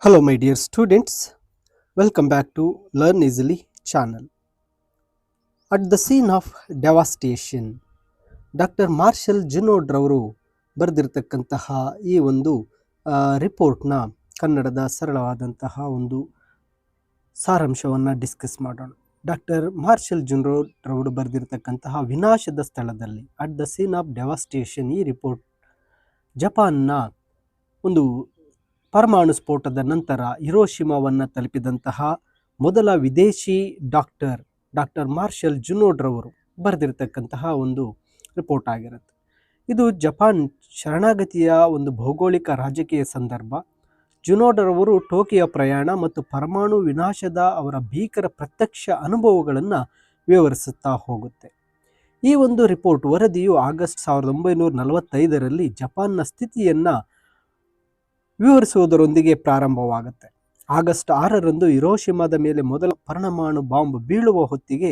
Hello, my dear students. Welcome back to Learn Easily channel. At the scene of devastation, doctor Marshall Junod ರವರು ಬರೆದಿರತಕ್ಕಂತಹ ಈ ಒಂದು ರಿಪೋರ್ಟ್ನ ಕನ್ನಡದ ಸರಳವಾದಂತಹ ಒಂದು ಸಾರಾಂಶವನ್ನು ಡಿಸ್ಕಸ್ ಮಾಡೋಣ. ಡಾಕ್ಟರ್ ಮಾರ್ಷಲ್ ಜುನೋಡ್ ರವರು ಬರೆದಿರತಕ್ಕಂತಹ ವಿನಾಶದ ಸ್ಥಳದಲ್ಲಿ ಅಟ್ ದ ಸೀನ್ ಆಫ್ ಡೆವಾಸ್ಟೇಷನ್ ಈ ರಿಪೋರ್ಟ್ ಜಪಾನ್ನ ಒಂದು ಪರಮಾಣು ಸ್ಫೋಟದ ನಂತರ ಹಿರೋಶಿಮಾವನ್ನು ತಲುಪಿದಂತಹ ಮೊದಲ ವಿದೇಶಿ ಡಾಕ್ಟರ್ ಮಾರ್ಷಲ್ ಜುನೋಡ್ ರವರು ಬರೆದಿರತಕ್ಕಂತಹ ಒಂದು ರಿಪೋರ್ಟ್ ಆಗಿರುತ್ತೆ. ಇದು ಜಪಾನ್ ಶರಣಾಗತಿಯ ಒಂದು ಭೌಗೋಳಿಕ ರಾಜಕೀಯ ಸಂದರ್ಭ. ಜುನೋಡ್ ರವರು ಟೋಕಿಯೋ ಪ್ರಯಾಣ ಮತ್ತು ಪರಮಾಣು ವಿನಾಶದ ಅವರ ಭೀಕರ ಪ್ರತ್ಯಕ್ಷ ಅನುಭವಗಳನ್ನು ವಿವರಿಸುತ್ತಾ ಹೋಗುತ್ತೆ. ಈ ಒಂದು ರಿಪೋರ್ಟ್ ವರದಿಯು ಆಗಸ್ಟ್ 1945ರಲ್ಲಿ ಜಪಾನ್ನ ಸ್ಥಿತಿಯನ್ನು ವಿವರಿಸುವುದರೊಂದಿಗೆ ಪ್ರಾರಂಭವಾಗುತ್ತೆ. ಆಗಸ್ಟ್ 6ರಂದು ಹಿರೋಶಿಮಾದ ಮೇಲೆ ಮೊದಲ ಪರಮಾಣು ಬಾಂಬ್ ಬೀಳುವ ಹೊತ್ತಿಗೆ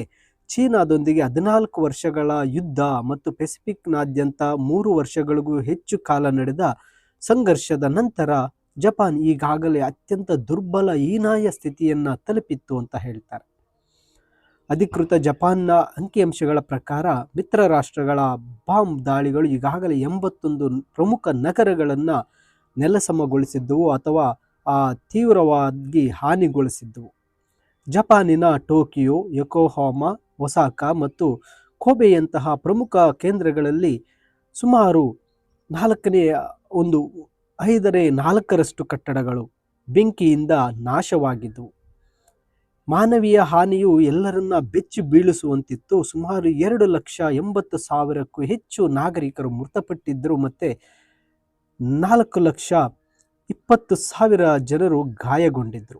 ಚೀನಾದೊಂದಿಗೆ 14 ವರ್ಷಗಳ ಯುದ್ಧ ಮತ್ತು ಪೆಸಿಫಿಕ್ನಾದ್ಯಂತ 3 ವರ್ಷಗಳಿಗೂ ಹೆಚ್ಚು ಕಾಲ ನಡೆದ ಸಂಘರ್ಷದ ನಂತರ ಜಪಾನ್ ಈಗಾಗಲೇ ಅತ್ಯಂತ ದುರ್ಬಲ ಹೀನಾಯ ಸ್ಥಿತಿಯನ್ನು ತಲುಪಿತ್ತು ಅಂತ ಹೇಳ್ತಾರೆ. ಅಧಿಕೃತ ಜಪಾನ್ನ ಅಂಕಿಅಂಶಗಳ ಪ್ರಕಾರ ಮಿತ್ರ ರಾಷ್ಟ್ರಗಳ ಬಾಂಬ್ ದಾಳಿಗಳು ಈಗಾಗಲೇ 81 ಪ್ರಮುಖ ನಗರಗಳನ್ನು ನೆಲಸಮಗೊಳಿಸಿದ್ದವು ಅಥವಾ ತೀವ್ರವಾಗಿ ಹಾನಿಗೊಳಿಸಿದ್ದವು. ಜಪಾನಿನ ಟೋಕಿಯೋ, ಯೋಕೋಹಾಮಾ, ಒಸಾಕಾ ಮತ್ತು ಕೋಬೆಯಂತಹ ಪ್ರಮುಖ ಕೇಂದ್ರಗಳಲ್ಲಿ ಸುಮಾರು 5/4 ಕಟ್ಟಡಗಳು ಬೆಂಕಿಯಿಂದ ನಾಶವಾಗಿದ್ದವು. ಮಾನವೀಯ ಹಾನಿಯು ಎಲ್ಲರನ್ನ ಬೆಚ್ಚಿ ಬೀಳಿಸುವಂತಿತ್ತು. ಸುಮಾರು 2,80,000ಕ್ಕೂ ಹೆಚ್ಚು ನಾಗರಿಕರು ಮೃತಪಟ್ಟಿದ್ದರು ಮತ್ತು 4,20,000 ಜನರು ಗಾಯಗೊಂಡಿದ್ದರು.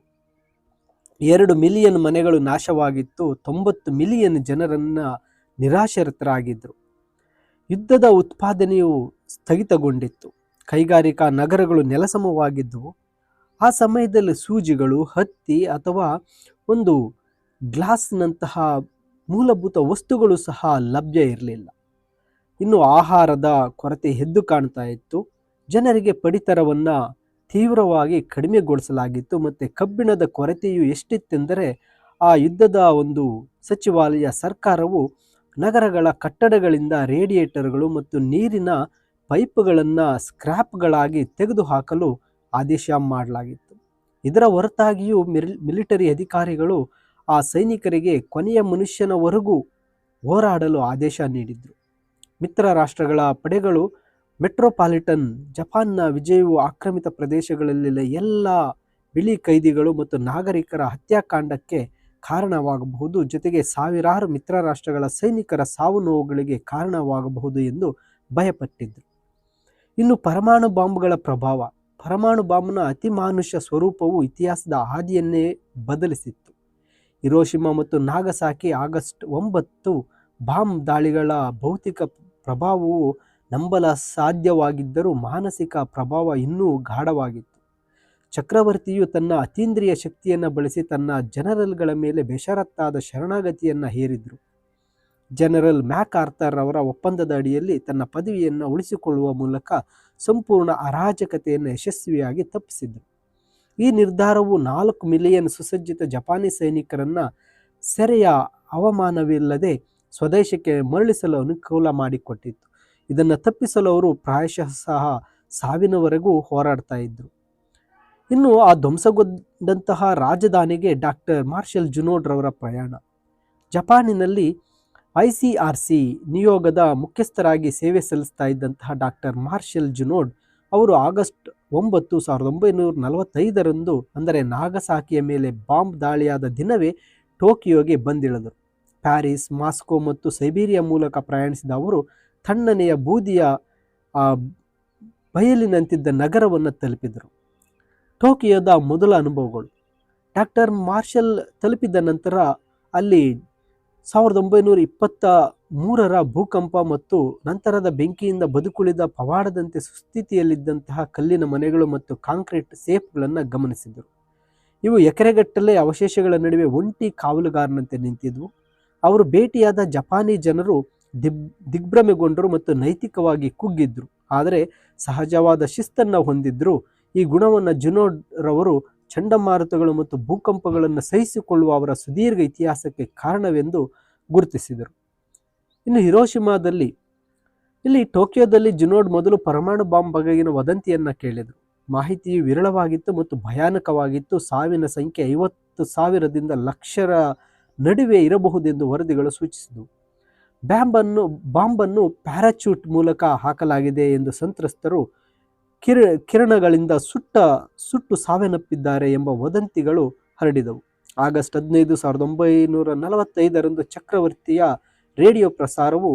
2 ಮಿಲಿಯನ್ ಮನೆಗಳು ನಾಶವಾಗಿತ್ತು. 90 ಮಿಲಿಯನ್ ಜನರನ್ನ ನಿರಾಶ್ರಿತರಾಗಿದ್ದರು. ಯುದ್ಧದ ಉತ್ಪಾದನೆಯು ಸ್ಥಗಿತಗೊಂಡಿತ್ತು. ಕೈಗಾರಿಕಾ ನಗರಗಳು ನೆಲಸಮವಾಗಿದ್ದವು. ಆ ಸಮಯದಲ್ಲಿ ಸೂಜಿಗಳು, ಹತ್ತಿ ಅಥವಾ ಒಂದು ಗ್ಲಾಸ್ನಂತಹ ಮೂಲಭೂತ ವಸ್ತುಗಳು ಸಹ ಲಭ್ಯ ಇರಲಿಲ್ಲ. ಇನ್ನು ಆಹಾರದ ಕೊರತೆ ಎದ್ದು ಕಾಣ್ತಾ ಇತ್ತು. ಜನರಿಗೆ ಪಡಿತರವನ್ನು ತೀವ್ರವಾಗಿ ಕಡಿಮೆಗೊಳಿಸಲಾಗಿತ್ತು ಮತ್ತು ಕಬ್ಬಿಣದ ಕೊರತೆಯು ಎಷ್ಟಿತ್ತೆಂದರೆ ಆ ಯುದ್ಧದ ಒಂದು ಸಚಿವಾಲಯ ಸರ್ಕಾರವು ನಗರಗಳ ಕಟ್ಟಡಗಳಿಂದ ರೇಡಿಯೇಟರ್ಗಳು ಮತ್ತು ನೀರಿನ ಪೈಪ್ಗಳನ್ನು ಸ್ಕ್ರ್ಯಾಪ್ಗಳಾಗಿ ತೆಗೆದುಹಾಕಲು ಆದೇಶ ಮಾಡಲಾಗಿತ್ತು. ಇದರ ಹೊರತಾಗಿಯೂ ಮಿಲಿಟರಿ ಅಧಿಕಾರಿಗಳು ಆ ಸೈನಿಕರಿಗೆ ಕೊನೆಯ ಮನುಷ್ಯನವರೆಗೂ ಹೋರಾಡಲು ಆದೇಶ ನೀಡಿದರು. ಮಿತ್ರ ರಾಷ್ಟ್ರಗಳ ಪಡೆಗಳು ಮೆಟ್ರೋಪಾಲಿಟನ್ ಜಪಾನ್ನ ವಿಜಯವು ಆಕ್ರಮಿತ ಪ್ರದೇಶಗಳಲ್ಲಿನ ಎಲ್ಲ ಬಿಳಿ ಕೈದಿಗಳು ಮತ್ತು ನಾಗರಿಕರ ಹತ್ಯಾಕಾಂಡಕ್ಕೆ ಕಾರಣವಾಗಬಹುದು, ಜೊತೆಗೆ ಸಾವಿರಾರು ಮಿತ್ರ ರಾಷ್ಟ್ರಗಳ ಸೈನಿಕರ ಸಾವು ನೋವುಗಳಿಗೆ ಕಾರಣವಾಗಬಹುದು ಎಂದು ಭಯಪಟ್ಟಿದ್ದರು. ಇನ್ನು ಪರಮಾಣು ಬಾಂಬ್ಗಳ ಪ್ರಭಾವ. ಪರಮಾಣು ಬಾಂಬ್ನ ಅತಿಮಾನುಷ ಸ್ವರೂಪವು ಇತಿಹಾಸದ ಹಾದಿಯನ್ನೇ ಬದಲಿಸಿತ್ತು. ಹಿರೋಶಿಮಾ ಮತ್ತು ನಾಗಸಾಕಿ ಆಗಸ್ಟ್ 9 ಬಾಂಬ್ ದಾಳಿಗಳ ಭೌತಿಕ ಪ್ರಭಾವವು ನಂಬಲು ಸಾಧ್ಯವಾಗಿದ್ದರೂ ಮಾನಸಿಕ ಪ್ರಭಾವ ಇನ್ನೂ ಗಾಢವಾಗಿತ್ತು. ಚಕ್ರವರ್ತಿಯು ತನ್ನ ಅತೀಂದ್ರಿಯ ಶಕ್ತಿಯನ್ನು ಬಳಸಿ ತನ್ನ ಜನರಲ್ಗಳ ಮೇಲೆ ಬೇಷರತ್ತಾದ ಶರಣಾಗತಿಯನ್ನು ಹೇರಿದರು. ಜನರಲ್ ಮ್ಯಾಕ್ ಆರ್ಥರ್ ಅವರ ಒಪ್ಪಂದದ ಅಡಿಯಲ್ಲಿ ತನ್ನ ಪದವಿಯನ್ನು ಉಳಿಸಿಕೊಳ್ಳುವ ಮೂಲಕ ಸಂಪೂರ್ಣ ಅರಾಜಕತೆಯನ್ನು ಯಶಸ್ವಿಯಾಗಿ ತಪ್ಪಿಸಿದರು. ಈ ನಿರ್ಧಾರವು 4 ಮಿಲಿಯನ್ ಸುಸಜ್ಜಿತ ಜಪಾನಿ ಸೈನಿಕರನ್ನು ಸೆರೆಯ ಅವಮಾನವಿಲ್ಲದೆ ಸ್ವದೇಶಕ್ಕೆ ಮರಳಿಸಲು ಅನುಕೂಲ ಮಾಡಿಕೊಟ್ಟಿತ್ತು. ಇದನ್ನು ತಪ್ಪಿಸಲು ಅವರು ಪ್ರಾಯಶಃ ಸಹ ಸಾವಿನವರೆಗೂ ಹೋರಾಡ್ತಾ ಇದ್ದರು. ಇನ್ನು ಆ ಧ್ವಂಸಗೊಂಡಂತಹ ರಾಜಧಾನಿಗೆ ಡಾಕ್ಟರ್ ಮಾರ್ಷಲ್ ಜುನೋಡ್ ರವರ ಪ್ರಯಾಣ. ಜಪಾನಿನಲ್ಲಿ ICRC ನಿಯೋಗದ ಮುಖ್ಯಸ್ಥರಾಗಿ ಸೇವೆ ಸಲ್ಲಿಸ್ತಾ ಇದ್ದಂತಹ ಡಾಕ್ಟರ್ ಮಾರ್ಷಲ್ ಜುನೋಡ್ ಅವರು ಆಗಸ್ಟ್ 9, 1945ರಂದು ಅಂದರೆ ನಾಗಸಾಕಿಯ ಮೇಲೆ ಬಾಂಬ್ ದಾಳಿಯಾದ ದಿನವೇ ಟೋಕಿಯೋಗೆ ಬಂದಿಳಿದರು. ಪ್ಯಾರಿಸ್, ಮಾಸ್ಕೋ ಮತ್ತು ಸೈಬೀರಿಯಾ ಮೂಲಕ ಪ್ರಯಾಣಿಸಿದ ಅವರು ತಣ್ಣನೆಯ ಬೂದಿಯ ಬಯಲಿನಂತಿದ್ದ ನಗರವನ್ನು ತಲುಪಿದರು. ಟೋಕಿಯೋದ ಮೊದಲ ಅನುಭವಗಳು. ಡಾಕ್ಟರ್ ಮಾರ್ಷಲ್ ತಲುಪಿದ ನಂತರ ಅಲ್ಲಿ 1923ರ ಭೂಕಂಪ ಮತ್ತು ನಂತರದ ಬೆಂಕಿಯಿಂದ ಬದುಕುಳಿದ ಪವಾಡದಂತೆ ಸುಸ್ಥಿತಿಯಲ್ಲಿದ್ದಂತಹ ಕಲ್ಲಿನ ಮನೆಗಳು ಮತ್ತು ಕಾಂಕ್ರೀಟ್ ಸೇಫ್ಗಳನ್ನು ಗಮನಿಸಿದರು. ಇವು ಎಕರೆಗಟ್ಟಲೆ ಅವಶೇಷಗಳ ನಡುವೆ ಒಂಟಿ ಕಾವಲುಗಾರನಂತೆ ನಿಂತಿದ್ವು. ಅವರು ಭೇಟಿಯಾದ ಜಪಾನಿ ಜನರು ದಿಗ್ಭ್ರಮೆಗೊಂಡರು ಮತ್ತು ನೈತಿಕವಾಗಿ ಕುಗ್ಗಿದ್ರು, ಆದರೆ ಸಹಜವಾದ ಶಿಸ್ತನ್ನು ಹೊಂದಿದ್ರು. ಈ ಗುಣವನ್ನು ಜುನೋಡ್ ರವರು ಚಂಡಮಾರುತಗಳು ಮತ್ತು ಭೂಕಂಪಗಳನ್ನು ಸಹಿಸಿಕೊಳ್ಳುವ ಅವರ ಸುದೀರ್ಘ ಇತಿಹಾಸಕ್ಕೆ ಕಾರಣವೆಂದು ಗುರುತಿಸಿದರು. ಇನ್ನು ಹಿರೋಶಿಮಾದಲ್ಲಿ ಇಲ್ಲಿ ಟೋಕಿಯೋದಲ್ಲಿ ಜುನೋಡ್ ಮೊದಲು ಪರಮಾಣು ಬಾಂಬ್ ಬಗೆಗಿನ ವದಂತಿಯನ್ನು ಕೇಳಿದರು. ಮಾಹಿತಿಯು ವಿರಳವಾಗಿತ್ತು ಮತ್ತು ಭಯಾನಕವಾಗಿತ್ತು. ಸಾವಿನ ಸಂಖ್ಯೆ 50,000ದಿಂದ ಲಕ್ಷರ ನಡುವೆ ಇರಬಹುದೆಂದು ವರದಿಗಳು ಸೂಚಿಸಿದವು. ಬಾಂಬನ್ನು ಪ್ಯಾರಾಚೂಟ್ ಮೂಲಕ ಹಾಕಲಾಗಿದೆ ಎಂದು ಸಂತ್ರಸ್ತರು ಕಿರಣಗಳಿಂದ ಸುಟ್ಟು ಸಾವನ್ನಪ್ಪಿದ್ದಾರೆ ಎಂಬ ವದಂತಿಗಳು ಹರಡಿದವು. ಆಗಸ್ಟ್ 15, 1945ರಂದು ಚಕ್ರವರ್ತಿಯ ರೇಡಿಯೋ ಪ್ರಸಾರವು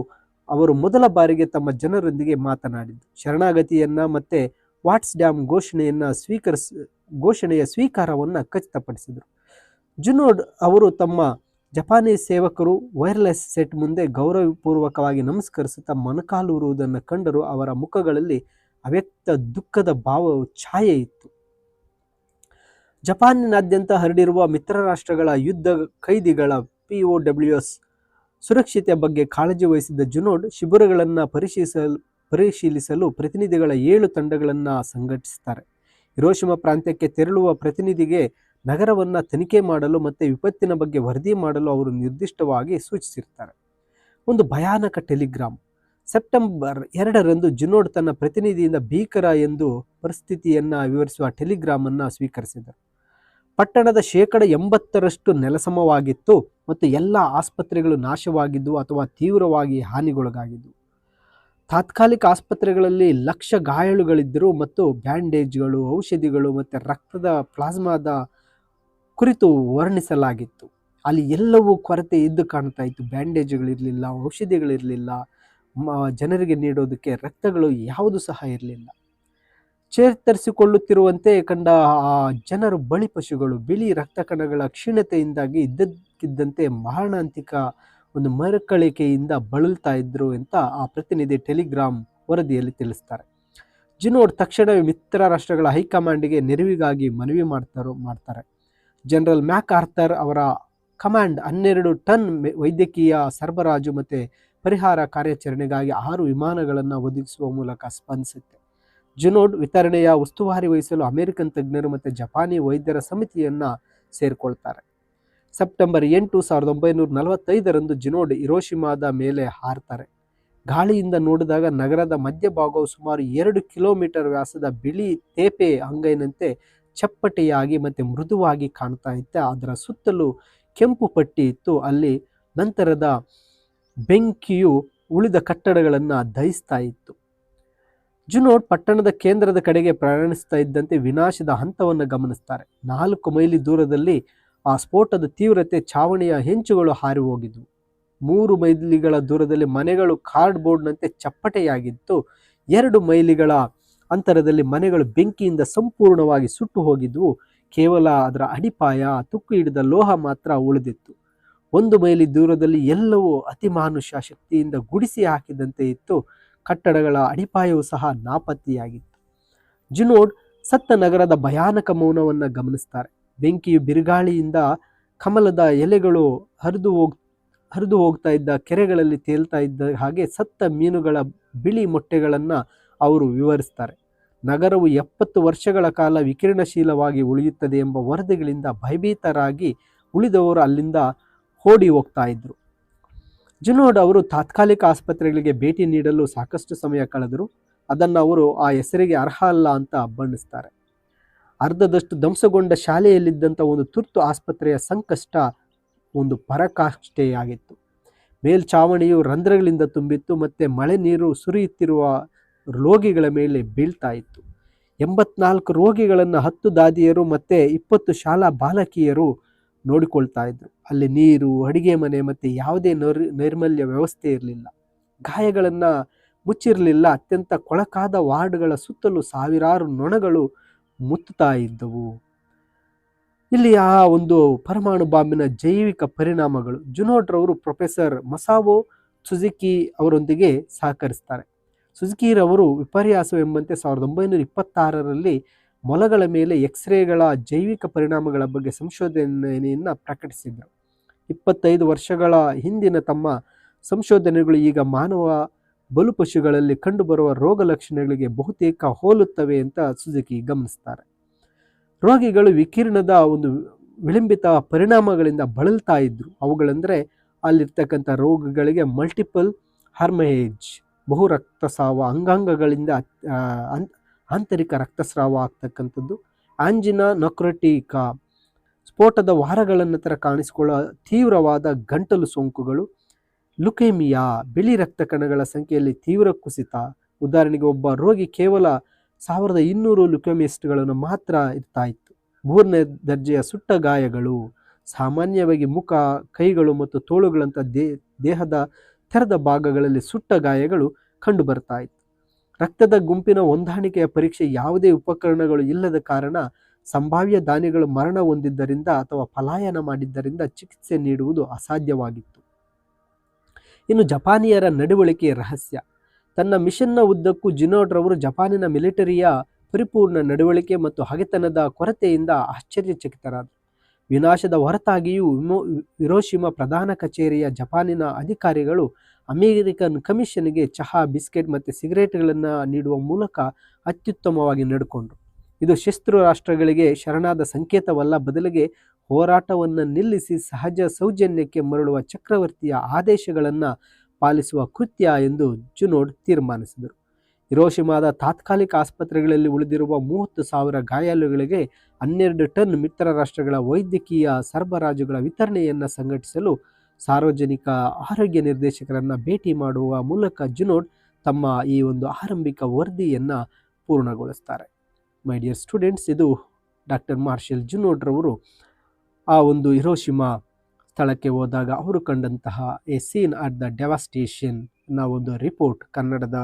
ಅವರು ಮೊದಲ ಬಾರಿಗೆ ತಮ್ಮ ಜನರೊಂದಿಗೆ ಮಾತನಾಡಿದ್ದು ಶರಣಾಗತಿಯನ್ನ ಮತ್ತೆ ವಾಟ್ಸ್ ಡ್ಯಾಮ್ ಘೋಷಣೆಯ ಸ್ವೀಕಾರವನ್ನು ಖಚಿತಪಡಿಸಿದರು. ಜುನೋಡ್ ಅವರು ತಮ್ಮ ಜಪಾನೀಸ್ ಸೇವಕರು ವೈರ್ಲೆಸ್ ಸೆಟ್ ಮುಂದೆ ಗೌರವಪೂರ್ವಕವಾಗಿ ನಮಸ್ಕರಿಸುತ್ತಾ ಮೊಣಕಾಲೂರುವುದನ್ನು ಕಂಡರು. ಅವರ ಮುಖಗಳಲ್ಲಿ ಅವ್ಯಕ್ತ ದುಃಖದ ಛಾಯೆ ಇತ್ತು. ಜಪಾನಿನಾದ್ಯಂತ ಹರಡಿರುವ ಮಿತ್ರ ರಾಷ್ಟ್ರಗಳ ಯುದ್ಧ ಖೈದಿಗಳ POWs ಸುರಕ್ಷತೆಯ ಬಗ್ಗೆ ಕಾಳಜಿ ವಹಿಸಿದ್ದ ಜುನೋಡ್ ಶಿಬಿರಗಳನ್ನು ಪರಿಶೀಲಿಸಲು ಪ್ರತಿನಿಧಿಗಳ 7 ತಂಡಗಳನ್ನು ಸಂಘಟಿಸುತ್ತಾರೆ. ಹಿರೋಶಿಮಾ ಪ್ರಾಂತ್ಯಕ್ಕೆ ತೆರಳುವ ಪ್ರತಿನಿಧಿಗೆ ನಗರವನ್ನು ತನಿಖೆ ಮಾಡಲು ಮತ್ತು ವಿಪತ್ತಿನ ಬಗ್ಗೆ ವರದಿ ಮಾಡಲು ಅವರು ನಿರ್ದಿಷ್ಟವಾಗಿ ಸೂಚಿಸಿರ್ತಾರೆ. ಒಂದು ಭಯಾನಕ ಟೆಲಿಗ್ರಾಮ್. ಸೆಪ್ಟೆಂಬರ್ 2ರಂದು ಜುನೋಡ್ ತನ್ನ ಪ್ರತಿನಿಧಿಯಿಂದ ಭೀಕರ ಎಂದು ಪರಿಸ್ಥಿತಿಯನ್ನು ವಿವರಿಸುವ ಟೆಲಿಗ್ರಾಮ್ ಅನ್ನು ಸ್ವೀಕರಿಸಿದರು. ಪಟ್ಟಣದ 80% ನೆಲಸಮವಾಗಿತ್ತು ಮತ್ತು ಎಲ್ಲ ಆಸ್ಪತ್ರೆಗಳು ನಾಶವಾಗಿದ್ದವು ಅಥವಾ ತೀವ್ರವಾಗಿ ಹಾನಿಗೊಳಗಾಗಿದ್ದವು. ತಾತ್ಕಾಲಿಕ ಆಸ್ಪತ್ರೆಗಳಲ್ಲಿ ಲಕ್ಷ ಗಾಯಾಳುಗಳಿದ್ದರು ಮತ್ತು ಬ್ಯಾಂಡೇಜ್ಗಳು, ಔಷಧಿಗಳು ಮತ್ತು ರಕ್ತದ ಪ್ಲಾಸ್ಮಾದ ಕುರಿತು ವರ್ಣಿಸಲಾಗಿತ್ತು. ಅಲ್ಲಿ ಎಲ್ಲವೂ ಕೊರತೆ ಇದ್ದು ಕಾಣ್ತಾ ಇತ್ತು. ಬ್ಯಾಂಡೇಜ್ಗಳಿರಲಿಲ್ಲ, ಔಷಧಿಗಳಿರಲಿಲ್ಲ, ಜನರಿಗೆ ನೀಡೋದಕ್ಕೆ ರಕ್ತಗಳು ಯಾವುದು ಸಹ ಇರಲಿಲ್ಲ. ಚೇತರಿಸಿಕೊಳ್ಳುತ್ತಿರುವಂತೆ ಕಂಡ ಆ ಜನರು ಬಳಿ ಪಶುಗಳು. ಬಿಳಿ ರಕ್ತ ಕಣಗಳ ಕ್ಷೀಣತೆಯಿಂದಾಗಿ ಇದ್ದಕ್ಕಿದ್ದಂತೆ ಮಾರಣಾಂತಿಕ ಒಂದು ಮರುಕಳಿಕೆಯಿಂದ ಬಳಲ್ತಾ ಇದ್ರು ಅಂತ ಆ ಪ್ರತಿನಿಧಿ ಟೆಲಿಗ್ರಾಮ್ ವರದಿಯಲ್ಲಿ ತಿಳಿಸ್ತಾರೆ. ಜುನೋಡ್ ತಕ್ಷಣವೇ ಮಿತ್ರ ರಾಷ್ಟ್ರಗಳ ಹೈಕಮಾಂಡ್ಗೆ ನೆರವಿಗಾಗಿ ಮನವಿ ಮಾಡ್ತಾರೆ. ಜನರಲ್ ಮ್ಯಾಕ್ ಆರ್ಥರ್ ಅವರ ಕಮಾಂಡ್ 12 ಟನ್ ವೈದ್ಯಕೀಯ ಸರಬರಾಜು ಮತ್ತು ಪರಿಹಾರ ಕಾರ್ಯಾಚರಣೆಗಾಗಿ 6 ವಿಮಾನಗಳನ್ನು ಒದಗಿಸುವ ಮೂಲಕ ಸ್ಪಂದಿಸುತ್ತೆ. ಜುನೋಡ್ ವಿತರಣೆಯ ಉಸ್ತುವಾರಿ ವಹಿಸಲು ಅಮೆರಿಕನ್ ತಜ್ಞರು ಮತ್ತು ಜಪಾನಿ ವೈದ್ಯರ ಸಮಿತಿಯನ್ನು ಸೇರಿಕೊಳ್ತಾರೆ. ಸೆಪ್ಟೆಂಬರ್ 8, 1945ರಂದು ಜುನೋಡ್ ಹಿರೋಶಿಮಾದ ಮೇಲೆ ಹಾರ್ತಾರೆ. ಗಾಳಿಯಿಂದ ನೋಡಿದಾಗ ನಗರದ ಮಧ್ಯಭಾಗವು ಸುಮಾರು 2 ಕಿಲೋಮೀಟರ್ ವ್ಯಾಸದ ಬಿಳಿ ತೇಪೆ ಅಂಗೈನಂತೆ ಚಪ್ಪಟೆಯಾಗಿ ಮತ್ತು ಮೃದುವಾಗಿ ಕಾಣ್ತಾ ಇತ್ತು. ಅದರ ಸುತ್ತಲೂ ಕೆಂಪು ಪಟ್ಟಿ ಇತ್ತು. ಅಲ್ಲಿ ನಂತರದ ಬೆಂಕಿಯು ಉಳಿದ ಕಟ್ಟಡಗಳನ್ನು ದಹಿಸ್ತಾ ಇತ್ತು. ಜುನೋಡ್ ಪಟ್ಟಣದ ಕೇಂದ್ರದ ಕಡೆಗೆ ಪ್ರಯಾಣಿಸ್ತಾ ಇದ್ದಂತೆ ವಿನಾಶದ ಹಂತವನ್ನು ಗಮನಿಸ್ತಾರೆ. 4 ಮೈಲಿ ದೂರದಲ್ಲಿ ಆ ಸ್ಫೋಟದ ತೀವ್ರತೆ ಛಾವಣಿಯ ಹೆಂಚುಗಳು ಹಾರಿ ಹೋಗಿದ್ವು. 3 ಮೈಲಿಗಳ ದೂರದಲ್ಲಿ ಮನೆಗಳು ಕಾರ್ಡ್ಬೋರ್ಡ್ನಂತೆ ಚಪ್ಪಟೆಯಾಗಿತ್ತು. 2 ಮೈಲಿಗಳ ಅಂತರದಲ್ಲಿ ಮನೆಗಳು ಬೆಂಕಿಯಿಂದ ಸಂಪೂರ್ಣವಾಗಿ ಸುಟ್ಟು ಹೋಗಿದ್ವು. ಕೇವಲ ಅದರ ಅಡಿಪಾಯ, ತುಕ್ಕು ಹಿಡಿದ ಲೋಹ ಮಾತ್ರ ಉಳಿದಿತ್ತು. 1 ಮೈಲಿ ದೂರದಲ್ಲಿ ಎಲ್ಲವೂ ಅತಿಮಾನುಷ ಶಕ್ತಿಯಿಂದ ಗುಡಿಸಿ ಹಾಕಿದಂತೆ ಇತ್ತು. ಕಟ್ಟಡಗಳ ಅಡಿಪಾಯವೂ ಸಹ ನಾಪತ್ತೆಯಾಗಿತ್ತು. ಜುನೋಡ್ ಸತ್ತ ನಗರದ ಭಯಾನಕ ಮೌನವನ್ನು ಗಮನಿಸ್ತಾರೆ. ಬೆಂಕಿಯು ಬಿರುಗಾಳಿಯಿಂದ ಕಮಲದ ಎಲೆಗಳು ಹರಿದು ಹೋಗ್ತಾ ಇದ್ದ ಕೆರೆಗಳಲ್ಲಿ ತೇಲ್ತಾ ಇದ್ದ ಹಾಗೆ ಸತ್ತ ಮೀನುಗಳ ಬಿಳಿ ಮೊಟ್ಟೆಗಳನ್ನು ಅವರು ವಿವರಿಸ್ತಾರೆ. ನಗರವು 70 ವರ್ಷಗಳ ಕಾಲ ವಿಕಿರಣಶೀಲವಾಗಿ ಉಳಿಯುತ್ತದೆ ಎಂಬ ವರದಿಗಳಿಂದ ಭಯಭೀತರಾಗಿ ಉಳಿದವರು ಅಲ್ಲಿಂದ ಓಡಿ ಹೋಗ್ತಾ ಇದ್ರು. ಜುನೋಡ್ ಅವರು ತಾತ್ಕಾಲಿಕ ಆಸ್ಪತ್ರೆಗಳಿಗೆ ಭೇಟಿ ನೀಡಲು ಸಾಕಷ್ಟು ಸಮಯ ಕಳೆದರು. ಅದನ್ನು ಅವರು ಆ ಹೆಸರಿಗೆ ಅರ್ಹ ಅಲ್ಲ ಅಂತ ಬಣ್ಣಿಸ್ತಾರೆ. ಅರ್ಧದಷ್ಟು ಧ್ವಂಸಗೊಂಡ ಶಾಲೆಯಲ್ಲಿದ್ದಂಥ ಒಂದು ತುರ್ತು ಆಸ್ಪತ್ರೆಯ ಸಂಕಷ್ಟ ಒಂದು ಪರಾಕಾಷ್ಠೆಯಾಗಿತ್ತು. ಮೇಲ್ಛಾವಣಿಯು ರಂಧ್ರಗಳಿಂದ ತುಂಬಿತ್ತು ಮತ್ತು ಮಳೆ ನೀರು ಸುರಿಯುತ್ತಿರುವ ರೋಗಿಗಳ ಮೇಲೆ ಬೀಳ್ತಾ ಇತ್ತು. 84 ರೋಗಿಗಳನ್ನು 10 ದಾದಿಯರು ಮತ್ತು 20 ಶಾಲಾ ಬಾಲಕಿಯರು ನೋಡಿಕೊಳ್ತಾ ಇದ್ರು. ಅಲ್ಲಿ ನೀರು, ಅಡಿಗೆ ಮನೆ ಮತ್ತು ಯಾವುದೇ ನೈರ್ಮಲ್ಯ ವ್ಯವಸ್ಥೆ ಇರಲಿಲ್ಲ. ಗಾಯಗಳನ್ನು ಮುಚ್ಚಿರಲಿಲ್ಲ. ಅತ್ಯಂತ ಕೊಳಕಾದ ವಾರ್ಡ್ಗಳ ಸುತ್ತಲೂ ಸಾವಿರಾರು ನೊಣಗಳು ಮುತ್ತುತ್ತಾ ಇದ್ದವು. ಇಲ್ಲಿ ಆ ಒಂದು ಪರಮಾಣು ಬಾಂಬಿನ ಜೈವಿಕ ಪರಿಣಾಮಗಳು. ಜುನೋಡ್ರವರು ಪ್ರೊಫೆಸರ್ ಮಸಾವೋ ಸುಜುಕಿ ಅವರೊಂದಿಗೆ ಸಹಕರಿಸ್ತಾರೆ. ಸುಜುಕಿರವರು ವಿಪರ್ಯಾಸವೆಂಬಂತೆ 1926ರಲ್ಲಿ ಮೊಲಗಳ ಮೇಲೆ ಎಕ್ಸ್ರೇಗಳ ಜೈವಿಕ ಪರಿಣಾಮಗಳ ಬಗ್ಗೆ ಸಂಶೋಧನೆಯನ್ನು ಪ್ರಕಟಿಸಿದರು. 25 ವರ್ಷಗಳ ಹಿಂದಿನ ತಮ್ಮ ಸಂಶೋಧನೆಗಳು ಈಗ ಮಾನವ ಬಲುಪಶುಗಳಲ್ಲಿ ಕಂಡುಬರುವ ರೋಗ ಲಕ್ಷಣಗಳಿಗೆ ಬಹುತೇಕ ಹೋಲುತ್ತವೆ ಅಂತ ಸುಜುಕಿ ಗಮನಿಸ್ತಾರೆ. ರೋಗಿಗಳು ವಿಕಿರಣದ ಒಂದು ವಿಳಂಬಿತ ಪರಿಣಾಮಗಳಿಂದ ಬಳಲ್ತಾ ಇದ್ರು. ಅವುಗಳೆಂದರೆ ಅಲ್ಲಿರ್ತಕ್ಕಂಥ ರೋಗಗಳಿಗೆ ಮಲ್ಟಿಪಲ್ ಹರ್ಮೇಜ್, ಬಹು ರಕ್ತಸ್ರಾವ, ಅಂಗಾಂಗಗಳಿಂದ ಆಂತರಿಕ ರಕ್ತಸ್ರಾವ ಆಗ್ತಕ್ಕಂಥದ್ದು, ಆಂಜಿನಾ ನೊಕ್ರಟಿಕಾ, ಸ್ಫೋಟದ ವಾರಗಳ ನಂತರ ಕಾಣಿಸಿಕೊಳ್ಳುವ ತೀವ್ರವಾದ ಗಂಟಲು ಸೋಂಕುಗಳು, ಲುಕೇಮಿಯಾ, ಬಿಳಿ ರಕ್ತ ಕಣಗಳ ಸಂಖ್ಯೆಯಲ್ಲಿ ತೀವ್ರ ಕುಸಿತ. ಉದಾಹರಣೆಗೆ ಒಬ್ಬ ರೋಗಿ ಕೇವಲ 1200 ಲುಕೇಮಿಸ್ಟ್ಗಳನ್ನು ಮಾತ್ರ ಇರ್ತಾ ಇತ್ತು. 3ನೇ ದರ್ಜೆಯ ಸುಟ್ಟ ಗಾಯಗಳು, ಸಾಮಾನ್ಯವಾಗಿ ಮುಖ, ಕೈಗಳು ಮತ್ತು ತೋಳುಗಳಂಥ ದೇಹದ ತೆರೆದ ಭಾಗಗಳಲ್ಲಿ ಸುಟ್ಟ ಗಾಯಗಳು ಕಂಡು ಬರ್ತಾ ಇತ್ತು. ರಕ್ತದ ಗುಂಪಿನ ಹೊಂದಾಣಿಕೆಯ ಪರೀಕ್ಷೆ ಯಾವುದೇ ಉಪಕರಣಗಳು ಇಲ್ಲದ ಕಾರಣ ಸಂಭಾವ್ಯ ದಾನಿಗಳು ಮರಣ ಹೊಂದಿದ್ದರಿಂದ ಅಥವಾ ಪಲಾಯನ ಮಾಡಿದ್ದರಿಂದ ಚಿಕಿತ್ಸೆ ನೀಡುವುದು ಅಸಾಧ್ಯವಾಗಿತ್ತು. ಇನ್ನು ಜಪಾನಿಯರ ನಡವಳಿಕೆಯ ರಹಸ್ಯ. ತನ್ನ ಮಿಷನ್ನ ಉದ್ದಕ್ಕೂ ಜುನೋಡ್ ರವರು ಜಪಾನಿನ ಮಿಲಿಟರಿಯ ಪರಿಪೂರ್ಣ ನಡವಳಿಕೆ ಮತ್ತು ಹಗೆತನದ ಕೊರತೆಯಿಂದ ಆಶ್ಚರ್ಯಚಕಿತರಾದರು. ವಿನಾಶದ ಹೊರತಾಗಿಯೂ ಹಿರೋಶಿಮಾ ಪ್ರಧಾನ ಕಚೇರಿಯ ಜಪಾನಿನ ಅಧಿಕಾರಿಗಳು ಅಮೆರಿಕನ್ ಕಮಿಷನ್ಗೆ ಚಹಾ, ಬಿಸ್ಕೆಟ್ ಮತ್ತು ಸಿಗರೇಟ್ಗಳನ್ನು ನೀಡುವ ಮೂಲಕ ಅತ್ಯುತ್ತಮವಾಗಿ ನಡ್ಕೊಂಡ್ರು. ಇದು ಶಸ್ತ್ರ ರಾಷ್ಟ್ರಗಳಿಗೆ ಶರಣಾದ ಸಂಕೇತವಲ್ಲ, ಬದಲಿಗೆ ಹೋರಾಟವನ್ನು ನಿಲ್ಲಿಸಿ ಸಹಜ ಸೌಜನ್ಯಕ್ಕೆ ಮರಳುವ ಚಕ್ರವರ್ತಿಯ ಆದೇಶಗಳನ್ನು ಪಾಲಿಸುವ ಕೃತ್ಯ ಎಂದು ಜುನೋಡ್ ತೀರ್ಮಾನಿಸಿದರು. ಹಿರೋಶಿಮಾದ ತಾತ್ಕಾಲಿಕ ಆಸ್ಪತ್ರೆಗಳಲ್ಲಿ ಉಳಿದಿರುವ 30,000 ಗಾಯಾಳುಗಳಿಗೆ 12 ಟನ್ ಮಿತ್ರ ರಾಷ್ಟ್ರಗಳ ವೈದ್ಯಕೀಯ ಸರಬರಾಜುಗಳ ವಿತರಣೆಯನ್ನು ಸಂಘಟಿಸಲು ಸಾರ್ವಜನಿಕ ಆರೋಗ್ಯ ನಿರ್ದೇಶಕರನ್ನು ಭೇಟಿ ಮಾಡುವ ಮೂಲಕ ಜುನೋಡ್ ತಮ್ಮ ಈ ಒಂದು ಆರಂಭಿಕ ವರದಿಯನ್ನು ಪೂರ್ಣಗೊಳಿಸ್ತಾರೆ. ಮೈ ಡಿಯರ್ ಸ್ಟೂಡೆಂಟ್ಸ್, ಇದು ಡಾಕ್ಟರ್ ಮಾರ್ಷಲ್ ಜುನೋಡ್ ರವರು ಆ ಒಂದು ಹಿರೋಶಿಮಾ ಸ್ಥಳಕ್ಕೆ ಹೋದಾಗ ಅವರು ಕಂಡಂತಹ ಎ ಸೀನ್ ಅಟ್ ದ ಡೆವಾಸ್ಟೇಷನ್ ನ ಒಂದು ರಿಪೋರ್ಟ್ ಕನ್ನಡದ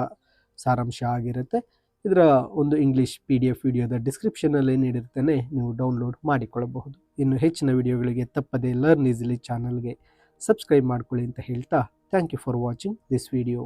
ಸಾರಾಂಶ ಆಗಿರುತ್ತೆ. ಇದರ ಒಂದು ಇಂಗ್ಲಿಷ್ PDF ವಿಡಿಯೋದ ಡಿಸ್ಕ್ರಿಪ್ಷನಲ್ಲಿ ನೀಡಿರ್ತೇನೆ, ನೀವು ಡೌನ್ಲೋಡ್ ಮಾಡಿಕೊಳ್ಳಬಹುದು. ಇನ್ನು ಹೆಚ್ಚಿನ ವಿಡಿಯೋಗಳಿಗೆ ತಪ್ಪದೆ ಲರ್ನ್ ಈಸಿಲಿ ಚಾನಲ್ಗೆ ಸಬ್ಸ್ಕ್ರೈಬ್ ಮಾಡ್ಕೊಳ್ಳಿ ಅಂತ ಹೇಳ್ತಾ, thank you for watching this video.